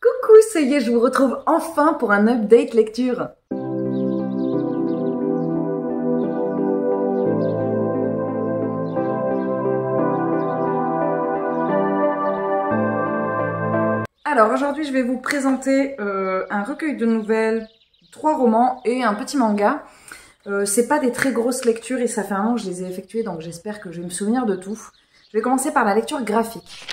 Coucou, ça y est, je vous retrouve enfin pour un update lecture. Alors aujourd'hui, je vais vous présenter un recueil de nouvelles, 3 romans et un petit manga. C'est pas des très grosses lectures et ça fait un an que je les ai effectuées, donc j'espère que je vais me souvenir de tout. Je vais commencer par la lecture graphique.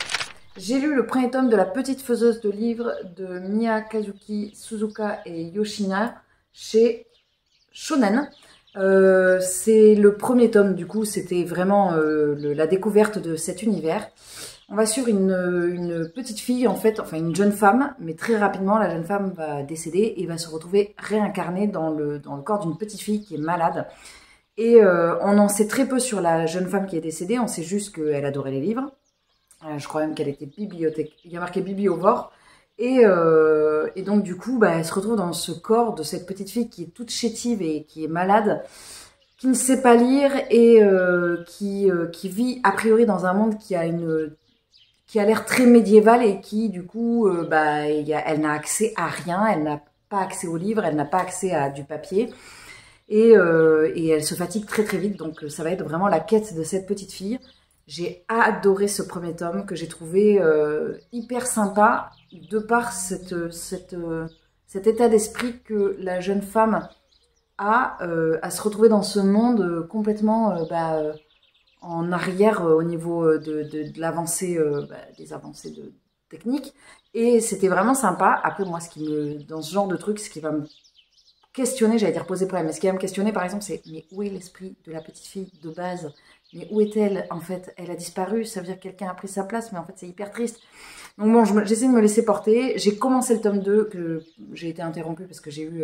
J'ai lu le premier tome de La Petite Faiseuse de Livres de Miyakazuki Suzuka et Yoshina chez Shonen. C'est le premier tome, du coup, c'était vraiment la découverte de cet univers. On va suivre une petite fille, en fait, enfin une jeune femme, mais très rapidement, la jeune femme va décéder et va se retrouver réincarnée dans le corps d'une petite fille qui est malade. Et on en sait très peu sur la jeune femme qui est décédée, on sait juste qu'elle adorait les livres. Je crois même qu'elle était bibliothèque. Il y a marqué bibliovore. Et donc, du coup, elle se retrouve dans ce corps de cette petite fille qui est toute chétive et qui est malade, qui ne sait pas lire et qui vit a priori dans un monde qui a l'air très médiéval et qui, du coup, elle n'a accès à rien, elle n'a pas accès aux livres, elle n'a pas accès à du papier. Et elle se fatigue très très vite, donc ça va être vraiment la quête de cette petite fille. J'ai adoré ce premier tome que j'ai trouvé hyper sympa de par cet état d'esprit que la jeune femme a à se retrouver dans ce monde complètement en arrière au niveau de l'avancée, des avancées techniques. Et c'était vraiment sympa. Après, moi, dans ce genre de truc, ce qui va me questionner, j'allais dire poser problème, mais ce qui va me questionner, par exemple, c'est mais où est l'esprit de la petite fille de base? Mais où est-elle? En fait, elle a disparu, ça veut dire que quelqu'un a pris sa place, mais en fait, c'est hyper triste. Donc bon, j'essaie de me laisser porter. J'ai commencé le tome 2, que j'ai été interrompue parce que j'ai eu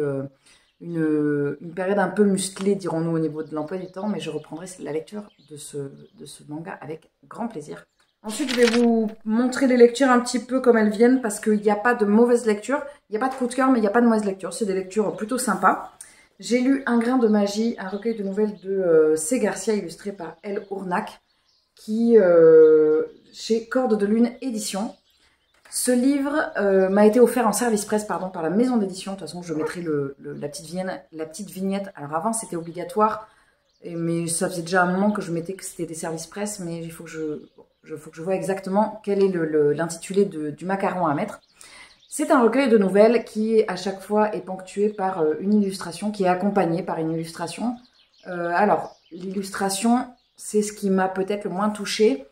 une période un peu musclée, dirons-nous, au niveau de l'emploi du temps, mais je reprendrai la lecture de ce manga avec grand plaisir. Ensuite, je vais vous montrer les lectures un petit peu comme elles viennent, parce qu'il n'y a pas de mauvaise lecture, il n'y a pas de coup de cœur, mais il n'y a pas de mauvaise lecture. C'est des lectures plutôt sympas. J'ai lu Un grain de magie, un recueil de nouvelles de C. Garcia, illustré par El Ournac, qui chez Corde de Lune Édition. Ce livre m'a été offert en service presse par la maison d'édition. De toute façon, je mettrai la petite vignette. Alors avant, c'était obligatoire, mais ça faisait déjà un moment que je mettais que c'était des services presse, mais il faut que je vois exactement quel est l'intitulé du macaron à mettre. C'est un recueil de nouvelles qui, à chaque fois, est ponctué par une illustration, qui est accompagnée par une illustration. Alors, l'illustration, c'est ce qui m'a peut-être le moins touchée,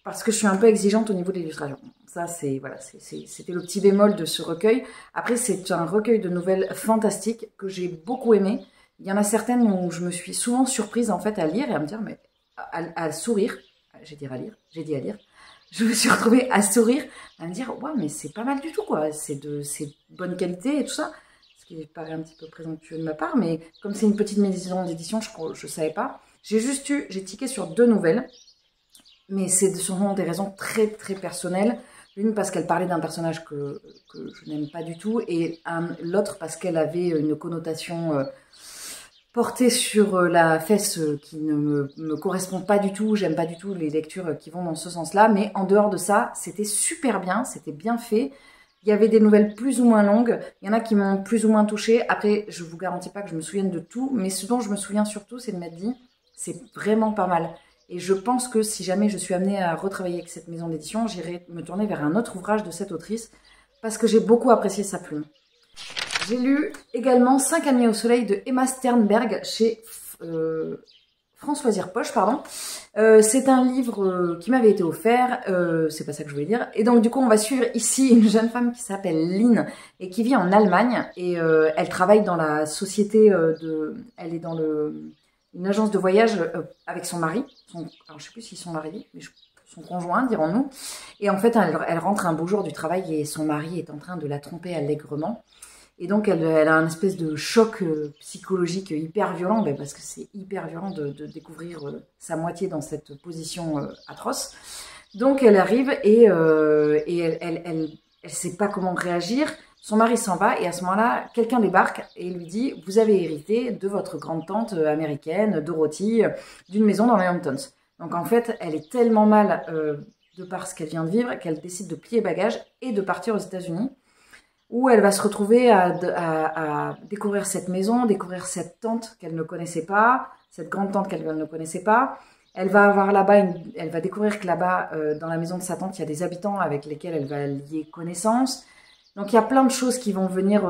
parce que je suis un peu exigeante au niveau de l'illustration. Ça, c'était le petit bémol de ce recueil. Après, c'est un recueil de nouvelles fantastiques que j'ai beaucoup aimé. Il y en a certaines où je me suis souvent surprise, en fait, à lire et à me dire, mais à sourire. J'ai dit à lire. Je me suis retrouvée à sourire, à me dire, ouais, mais c'est pas mal du tout, quoi. C'est de bonne qualité et tout ça. Ce qui paraît un petit peu présomptueux de ma part, mais comme c'est une petite maison d'édition, je savais pas. J'ai tiqué sur 2 nouvelles, mais ce sont des raisons très, très personnelles. L'une parce qu'elle parlait d'un personnage que je n'aime pas du tout, et l'autre parce qu'elle avait une connotation portée sur la fesse qui ne me correspond pas du tout. J'aime pas du tout les lectures qui vont dans ce sens-là, mais en dehors de ça, c'était super bien, c'était bien fait. Il y avait des nouvelles plus ou moins longues, il y en a qui m'ont plus ou moins touchée. Après, je vous garantis pas que je me souvienne de tout, mais ce dont je me souviens surtout, c'est de m'être dit, c'est vraiment pas mal. Et je pense que si jamais je suis amenée à retravailler avec cette maison d'édition, j'irai me tourner vers un autre ouvrage de cette autrice, parce que j'ai beaucoup apprécié sa plume. J'ai lu également 5 amis au soleil de Emma Sternberg chez France Loisirs Poche, pardon. C'est un livre qui m'avait été offert, c'est pas ça que je voulais dire. Et donc du coup, on va suivre ici une jeune femme qui s'appelle Lynn et qui vit en Allemagne. Et elle travaille dans la société elle est dans une agence de voyage avec son mari. Alors je sais plus s'ils sont mariés, mais son conjoint, dirons-nous. Et en fait, elle rentre un beau jour du travail et son mari est en train de la tromper allègrement. Et donc, elle a un espèce de choc psychologique hyper violent, parce que c'est hyper violent de découvrir sa moitié dans cette position atroce. Donc, elle arrive et elle sait pas comment réagir. Son mari s'en va et à ce moment-là, quelqu'un débarque et lui dit « Vous avez hérité de votre grande-tante américaine, Dorothy, d'une maison dans les Hamptons. » Donc, en fait, elle est tellement mal de par ce qu'elle vient de vivre qu'elle décide de plier bagages et de partir aux États-Unis. où elle va se retrouver à découvrir cette maison, découvrir cette tante qu'elle ne connaissait pas, cette grande tante qu'elle ne connaissait pas. Elle va avoir là-bas, elle va découvrir que là-bas, dans la maison de sa tante, il y a des habitants avec lesquels elle va lier connaissance. Donc il y a plein de choses qui vont venir,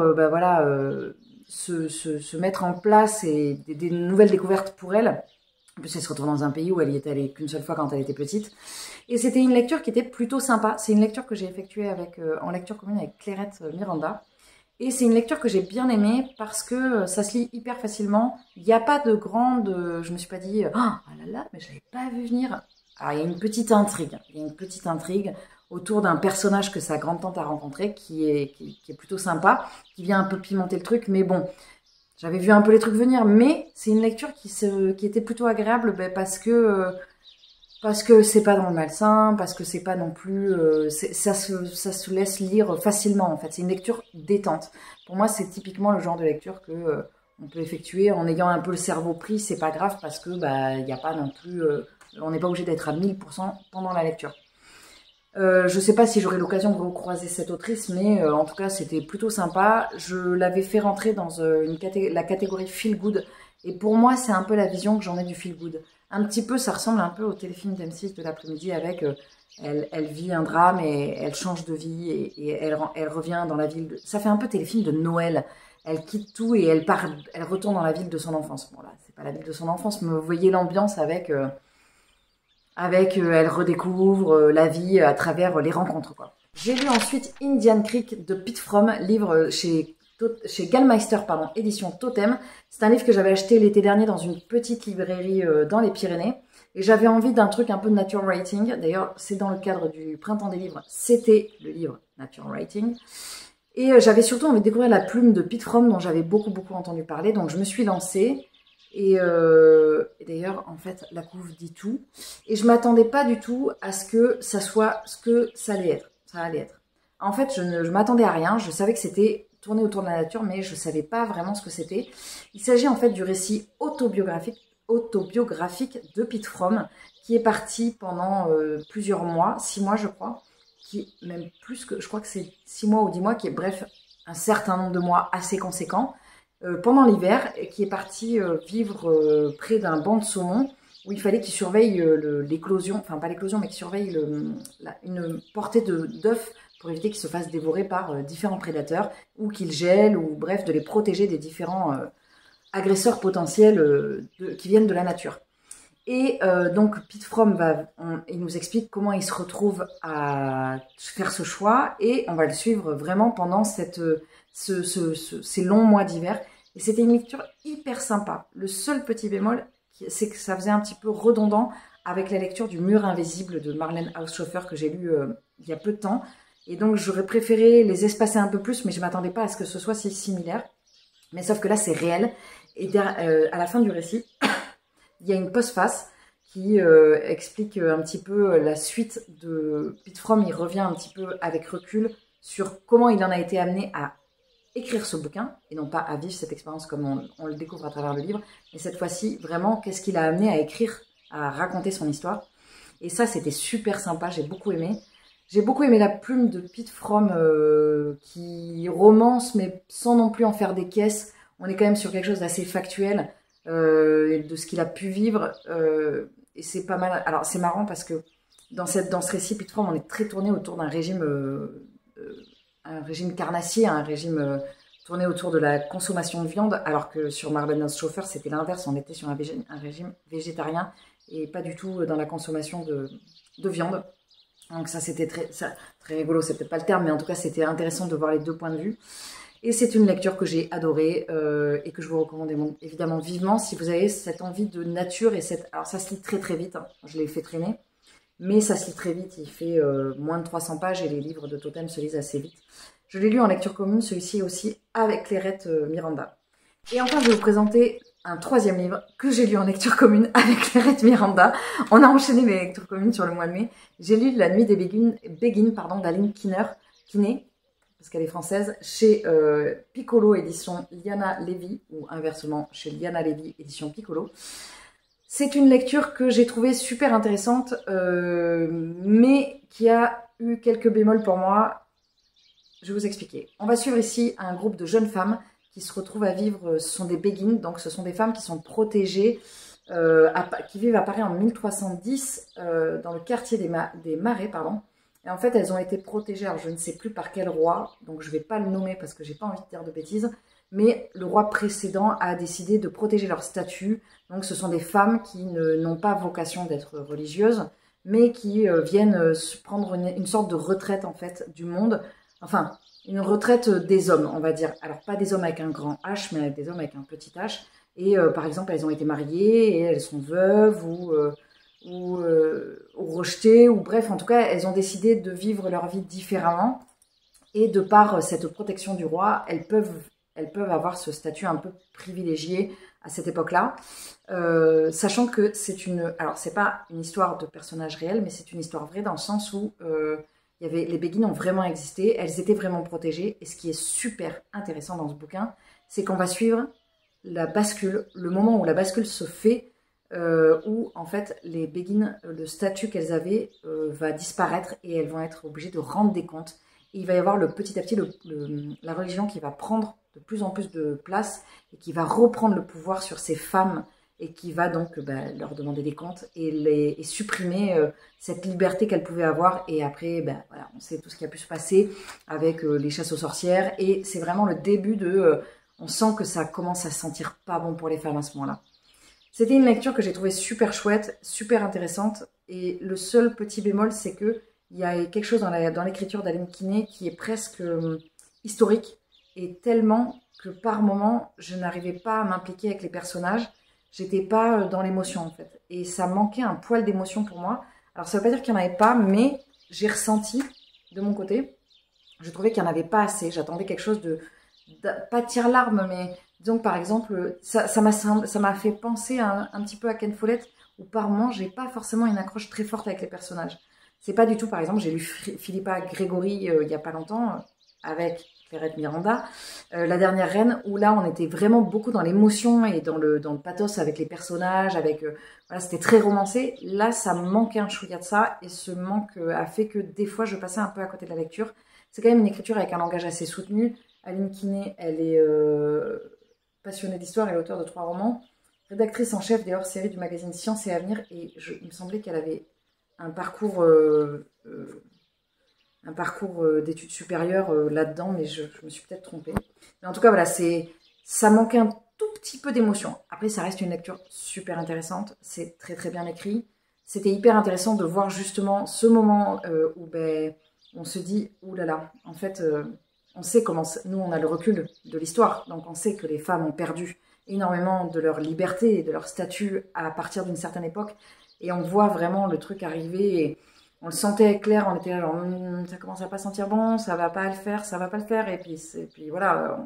se mettre en place et des nouvelles découvertes pour elle. En plus, elle se retrouve dans un pays où elle y est allée qu'une seule fois quand elle était petite. Et c'était une lecture qui était plutôt sympa. C'est une lecture que j'ai effectuée en lecture commune avec Clairette Miranda. Et c'est une lecture que j'ai bien aimée parce que ça se lit hyper facilement. Il n'y a pas de grande... je me suis pas dit « Oh là là, mais je l'avais pas vu venir ». Alors, il y a une petite intrigue. Il y a une petite intrigue autour d'un personnage que sa grande-tante a rencontré qui est plutôt sympa, qui vient un peu pimenter le truc. Mais bon, j'avais vu un peu les trucs venir. Mais c'est une lecture qui était plutôt agréable parce que c'est pas dans le malsain, parce que c'est pas non plus... ça se laisse lire facilement, en fait. C'est une lecture détente. Pour moi, c'est typiquement le genre de lecture que on peut effectuer en ayant un peu le cerveau pris. C'est pas grave parce que y a pas non plus... on n'est pas obligé d'être à 1000% pendant la lecture. Je sais pas si j'aurai l'occasion de recroiser cette autrice, mais en tout cas, c'était plutôt sympa. Je l'avais fait rentrer dans la catégorie feel good. Et pour moi, c'est un peu la vision que j'en ai du feel good. Un petit peu, ça ressemble un peu au téléfilm d'M6 de l'après-midi avec elle vit un drame et elle change de vie et elle revient dans la ville. Ça fait un peu téléfilm de Noël. Elle quitte tout et elle retourne dans la ville de son enfance. Bon là, c'est pas la ville de son enfance, mais vous voyez l'ambiance avec elle redécouvre la vie à travers les rencontres, quoi. J'ai lu ensuite Indian Creek de Pete Fromm, livre chez Gallmeister, édition Totem. C'est un livre que j'avais acheté l'été dernier dans une petite librairie dans les Pyrénées. Et j'avais envie d'un truc un peu de nature writing. D'ailleurs, c'est dans le cadre du Printemps des livres. C'était le livre Nature Writing. Et j'avais surtout envie de découvrir la plume de Pete Fromm, dont j'avais beaucoup entendu parler. Donc, je me suis lancée. Et d'ailleurs, en fait, la couve dit tout. Et je m'attendais pas du tout à ce que ça soit ce que ça allait être. En fait, je m'attendais à rien. Je savais que c'était tourné autour de la nature, mais je savais pas vraiment ce que c'était. Il s'agit en fait du récit autobiographique de Pete Fromm, qui est parti pendant plusieurs mois, 6 mois je crois, même plus que, je crois que c'est 6 mois ou 10 mois, qui est bref, un certain nombre de mois assez conséquent, pendant l'hiver, et qui est parti vivre près d'un banc de saumon, où il fallait qu'il surveille l'éclosion, enfin pas l'éclosion, mais qu'il surveille une portée d'œufs pour éviter qu'ils se fassent dévorer par différents prédateurs, ou qu'ils gèlent, ou bref, de les protéger des différents agresseurs potentiels qui viennent de la nature. Et donc, Pete Fromm il nous explique comment il se retrouve à faire ce choix, et on va le suivre vraiment pendant ces longs mois d'hiver. Et c'était une lecture hyper sympa. Le seul petit bémol, c'est que ça faisait un petit peu redondant avec la lecture du Mur invisible de Marlène Haushofer que j'ai lu il y a peu de temps. Et donc, j'aurais préféré les espacer un peu plus, mais je ne m'attendais pas à ce que ce soit si similaire. Mais sauf que là, c'est réel. Et à la fin du récit, il y a une postface qui explique un petit peu la suite de Pete Fromm. Il revient un petit peu avec recul sur comment il en a été amené à écrire ce bouquin, et non pas à vivre cette expérience comme on le découvre à travers le livre. Et cette fois-ci, vraiment, qu'est-ce qu'il a amené à écrire, à raconter son histoire. Et ça, c'était super sympa, j'ai beaucoup aimé. J'ai beaucoup aimé la plume de Pete Fromm qui romance, mais sans non plus en faire des caisses. On est quand même sur quelque chose d'assez factuel de ce qu'il a pu vivre. Et c'est pas mal. Alors, c'est marrant parce que dans ce récit, Pete Fromm, on est très tourné autour d'un régime carnassier, un régime tourné autour de la consommation de viande, alors que sur Marlène Haushofer, c'était l'inverse. On était sur un régime végétarien et pas du tout dans la consommation de viande. Donc ça, c'était très rigolo, c'est peut-être pas le terme, mais en tout cas, c'était intéressant de voir les deux points de vue. Et c'est une lecture que j'ai adorée et que je vous recommande évidemment vivement si vous avez cette envie de nature. Alors ça se lit très vite, hein. Je l'ai fait traîner, mais ça se lit très vite. Il fait moins de 300 pages et les livres de Totem se lisent assez vite. Je l'ai lu en lecture commune, celui-ci aussi avec Clairette Miranda. Et enfin, je vais vous présenter un troisième livre que j'ai lu en lecture commune avec Clairette Miranda. On a enchaîné mes lectures communes sur le mois de mai. J'ai lu La nuit des Béguines d'Aline Kinney, parce qu'elle est française, chez Piccolo édition Liana Levy, ou inversement chez Liana Levy édition Piccolo. C'est une lecture que j'ai trouvée super intéressante, mais qui a eu quelques bémols pour moi. je vais vous expliquer. On va suivre ici un groupe de jeunes femmes qui se retrouvent à vivre, ce sont des béguines, donc ce sont des femmes qui sont protégées, qui vivent à Paris en 1310, dans le quartier des Marais, pardon. Et en fait, elles ont été protégées, alors je ne sais plus par quel roi, donc je ne vais pas le nommer parce que j'ai pas envie de dire de bêtises, mais le roi précédent a décidé de protéger leur statut. Donc ce sont des femmes qui n'ont pas vocation d'être religieuses, mais qui viennent prendre une sorte de retraite en fait du monde, enfin une retraite des hommes, on va dire. Alors pas des hommes avec un grand H, mais des hommes avec un petit H. Et par exemple, elles ont été mariées et elles sont veuves ou rejetées, ou bref, en tout cas, elles ont décidé de vivre leur vie différemment. Et de par cette protection du roi, elles peuvent avoir ce statut un peu privilégié à cette époque-là, sachant que alors c'est pas une histoire de personnage réel, mais c'est une histoire vraie dans le sens où les béguines ont vraiment existé, elles étaient vraiment protégées, et ce qui est super intéressant dans ce bouquin, c'est qu'on va suivre la bascule, le moment où la bascule se fait, où en fait les béguines, le statut qu'elles avaient va disparaître et elles vont être obligées de rendre des comptes. Et il va y avoir petit à petit la religion qui va prendre de plus en plus de place et qui va reprendre le pouvoir sur ces femmes et qui va donc leur demander des comptes et supprimer cette liberté qu'elles pouvaient avoir. Et après, voilà, on sait tout ce qui a pu se passer avec les chasses aux sorcières. Et c'est vraiment le début on sent que ça commence à se sentir pas bon pour les femmes à ce moment-là. C'était une lecture que j'ai trouvée super chouette, super intéressante. Et le seul petit bémol, c'est que il y a quelque chose dans l'écriture d'Aline Kinney qui est presque historique, et tellement que par moments, je n'arrivais pas à m'impliquer avec les personnages. J'étais pas dans l'émotion en fait. Et ça manquait un poil d'émotion pour moi. Alors ça veut pas dire qu'il n'y en avait pas, mais j'ai ressenti de mon côté, je trouvais qu'il n'y en avait pas assez. J'attendais quelque chose pas tire-larme, mais disons que par exemple, ça m'a fait penser un petit peu à Ken Follett, où par moments, j'ai pas forcément une accroche très forte avec les personnages. C'est pas du tout, par exemple, j'ai lu Philippa Gregory il y a pas longtemps, avec Clairette Miranda, La Dernière Reine, où là on était vraiment beaucoup dans l'émotion et dans le pathos avec les personnages, voilà, c'était très romancé. Là ça me manquait un chouïa de ça, et ce manque a fait que des fois je passais un peu à côté de la lecture. C'est quand même une écriture avec un langage assez soutenu. Aline Kinney, elle est passionnée d'histoire, elle est auteure de 3 romans, rédactrice en chef des hors-séries du magazine Science et Avenir, et il me semblait qu'elle avait un parcours d'études supérieures là-dedans, mais je me suis peut-être trompée. Mais en tout cas, voilà, ça manquait un tout petit peu d'émotion. Après, ça reste une lecture super intéressante, c'est très très bien écrit. C'était hyper intéressant de voir justement ce moment où on se dit, ouh là là, en fait, on sait comment, nous on a le recul de l'histoire, donc on sait que les femmes ont perdu énormément de leur liberté et de leur statut à partir d'une certaine époque. Et on voit vraiment le truc arriver, et on le sentait clair, on était là genre, ça commence à pas sentir bon, ça va pas le faire, ça va pas le faire. Et puis voilà,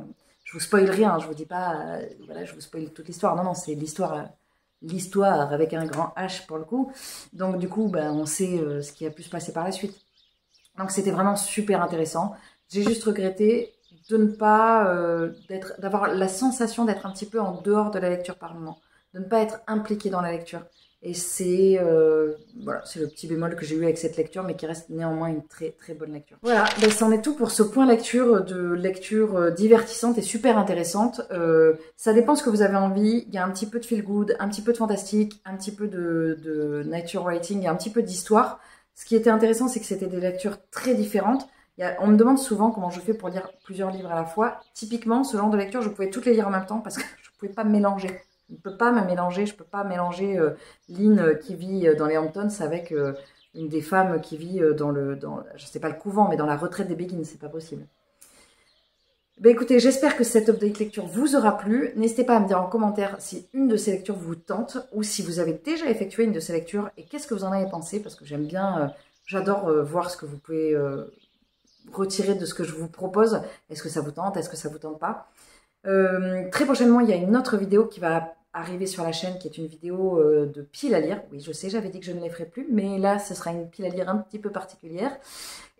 je vous spoil rien, je vous dis pas, voilà, je vous spoil toute l'histoire. Non, non, c'est l'histoire avec un grand H pour le coup. Donc du coup, on sait ce qui a pu se passer par la suite. Donc c'était vraiment super intéressant. J'ai juste regretté de ne pas, d'avoir la sensation d'être un petit peu en dehors de la lecture par moment, de ne pas être impliquée dans la lecture. Et c'est voilà, c'est le petit bémol que j'ai eu avec cette lecture, mais qui reste néanmoins une très très bonne lecture. Voilà, c'en est tout pour ce point lecture divertissante et super intéressante. Ça dépend ce que vous avez envie. Il y a un petit peu de feel good, un petit peu de fantastique, un petit peu de nature writing et un petit peu d'histoire. Ce qui était intéressant, c'est que c'était des lectures très différentes. On me demande souvent comment je fais pour lire plusieurs livres à la fois. Typiquement, ce genre de lecture, je pouvais toutes les lire en même temps parce que je ne pouvais pas me mélanger. Je ne peux pas me mélanger, je peux pas mélanger Lynn qui vit dans les Hamptons avec une des femmes qui vit je sais pas le couvent, mais dans la retraite des Béguines, c'est pas possible. Écoutez, j'espère que cette update lecture vous aura plu. N'hésitez pas à me dire en commentaire si une de ces lectures vous tente, ou si vous avez déjà effectué une de ces lectures, et qu'est-ce que vous en avez pensé, parce que j'aime bien, j'adore voir ce que vous pouvez retirer de ce que je vous propose. Est-ce que ça vous tente, est-ce que ça vous tente pas? Très prochainement, il y a une autre vidéo qui va arriver sur la chaîne, qui est une vidéo de pile à lire. Oui, je sais, j'avais dit que je ne les ferais plus, mais là, ce sera une pile à lire un petit peu particulière.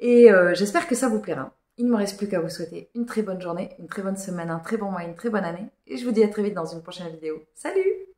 Et j'espère que ça vous plaira. Il ne me reste plus qu'à vous souhaiter une très bonne journée, une très bonne semaine, un très bon mois, une très bonne année. Et je vous dis à très vite dans une prochaine vidéo. Salut!